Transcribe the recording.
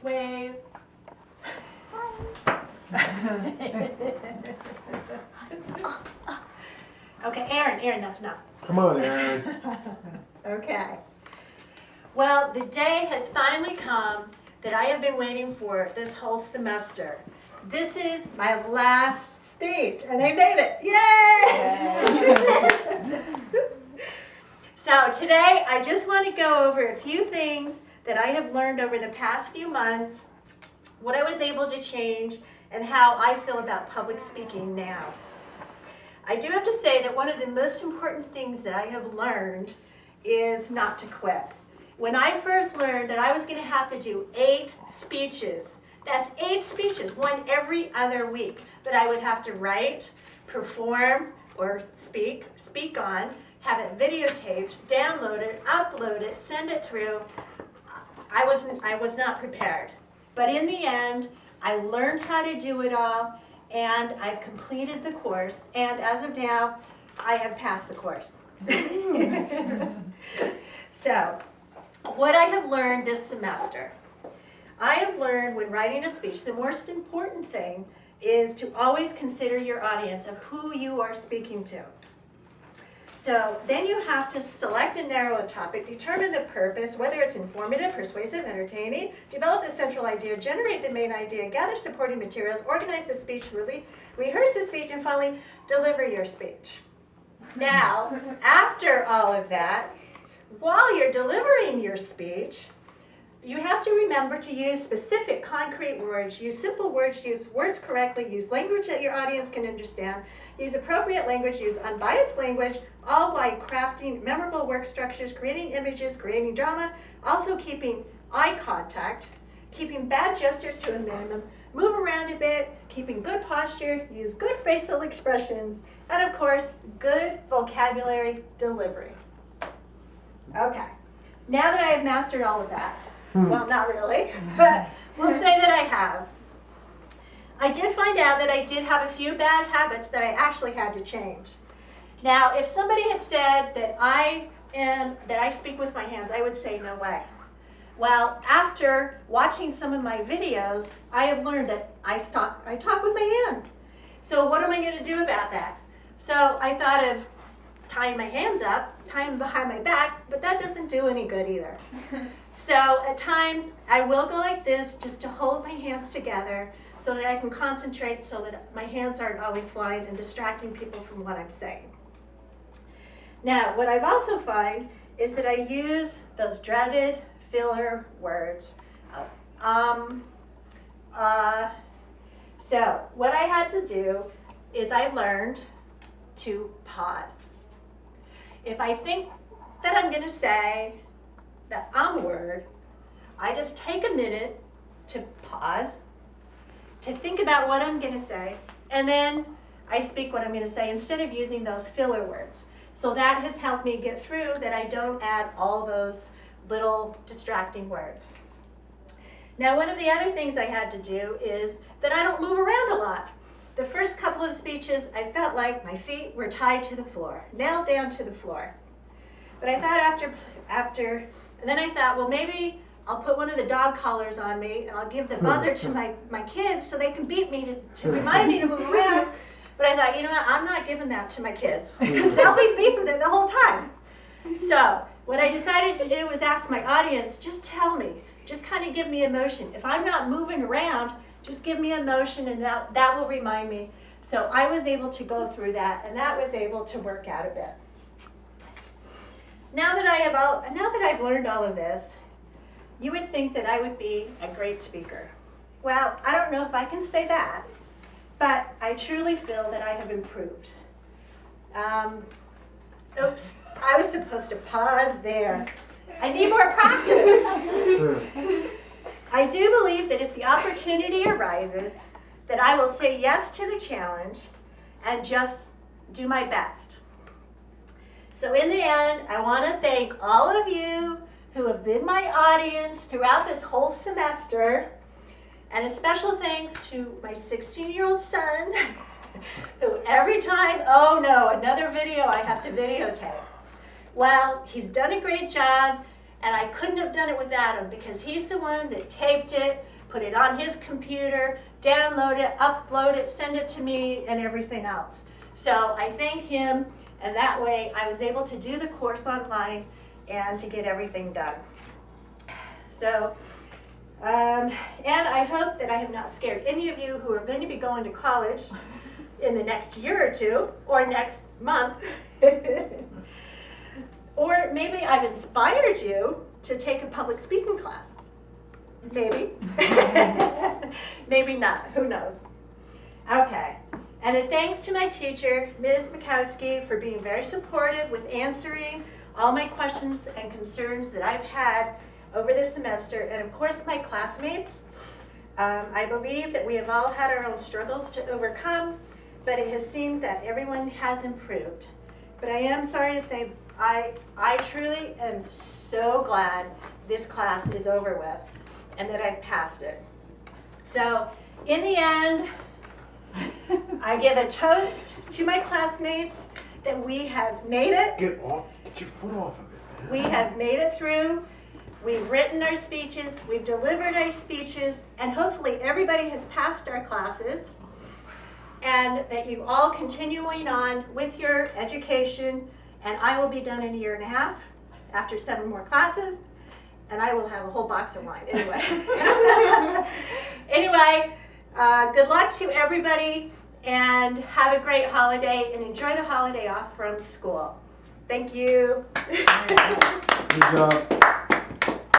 Wave. Okay, Aaron, that's enough. Come on, Aaron. Okay. Well, the day has finally come that I have been waiting for this whole semester. This is my last speech, and I made it. Yay! So today, I just want to go over a few things that I have learned over the past few months, what I was able to change, and how I feel about public speaking now. I do have to say that one of the most important things that I have learned is not to quit. When I first learned that I was going to have to do 8 speeches, that's 8 speeches, one every other week, that I would have to write, perform, or speak on, have it videotaped, download it, upload it, send it through, I was not prepared. But in the end, I learned how to do it all, and I've completed the course, and as of now, I have passed the course. So, what I have learned this semester. I have learned when writing a speech, the most important thing is to always consider your audience of who you are speaking to. So then you have to select and narrow a topic, determine the purpose, whether it's informative, persuasive, entertaining, develop the central idea, generate the main idea, gather supporting materials, organize the speech, rehearse the speech, and finally deliver your speech. Now, after all of that, while you're delivering your speech, you have to remember to use specific, concrete words, use simple words, use words correctly, use language that your audience can understand, use appropriate language, use unbiased language, all while crafting memorable work structures, creating images, creating drama, also keeping eye contact, keeping bad gestures to a minimum, move around a bit, keeping good posture, use good facial expressions, and of course, good vocabulary delivery. Okay, now that I have mastered all of that, well, not really, but we'll say that I have. I did find out that I did have a few bad habits that I actually had to change. Now, if somebody had said that I speak with my hands, I would say no way. Well, after watching some of my videos, I have learned that I talk with my hands. So what am I going to do about that? So I thought of tying my hands up, tying them behind my back, but that doesn't do any good either. So at times, I will go like this just to hold my hands together so that I can concentrate so that my hands aren't always flying and distracting people from what I'm saying. Now, what I've also found is that I use those dreaded filler words. So what I had to do is I learned to pause. If I think that I'm going to say the word, I just take a minute to pause, to think about what I'm going to say, and then I speak what I'm going to say instead of using those filler words. So that has helped me get through that I don't add all those little distracting words. Now, one of the other things I had to do is that I don't move around a lot. The first couple of speeches, I felt like my feet were tied to the floor, nailed down to the floor. But I thought and then I thought, well, maybe I'll put one of the dog collars on me and I'll give the buzzer to my kids so they can beat me to remind me to move around. But I thought, you know what, I'm not giving that to my kids because they'll be beeping it the whole time. So what I decided to do was ask my audience, just tell me, just kind of give me emotion. If I'm not moving around, just give me emotion and that will remind me. So I was able to go through that, and that was able to work out a bit. Now that I've learned all of this, you would think that I would be a great speaker. Well, I don't know if I can say that, but I truly feel that I have improved. Oops, I was supposed to pause there. I need more practice. I do believe that if the opportunity arises, that I will say yes to the challenge and just do my best. So in the end, I want to thank all of you who have been my audience throughout this whole semester, and a special thanks to my 16-year-old son, who every time, oh no, another video I have to videotape. Well, he's done a great job, And I couldn't have done it without him because he's the one that taped it, put it on his computer, download it, upload it, send it to me, and everything else. So I thank him, and that way I was able to do the course online and to get everything done. So, and I hope that I have not scared any of you who are going to be going to college in the next year or two, or next month. Or maybe I've inspired you to take a public speaking class. Maybe. Maybe not. Who knows? Okay. And a thanks to my teacher, Ms. Mikowski, for being very supportive with answering all my questions and concerns that I've had over the semester. And of course, my classmates. I believe that we have all had our own struggles to overcome, but it has seemed that everyone has improved. But I am sorry to say, I truly am so glad this class is over with and that I've passed it. So in the end, I give a toast to my classmates that we have made it. Get your foot off of it, man. We have made it through. We've written our speeches, we've delivered our speeches, and hopefully everybody has passed our classes, and that you all continuing on with your education, and I will be done in a year and a half after 7 more classes, and I will have a whole box of wine anyway. Anyway, good luck to everybody, and have a great holiday, and enjoy the holiday off from school. Thank you. Good job.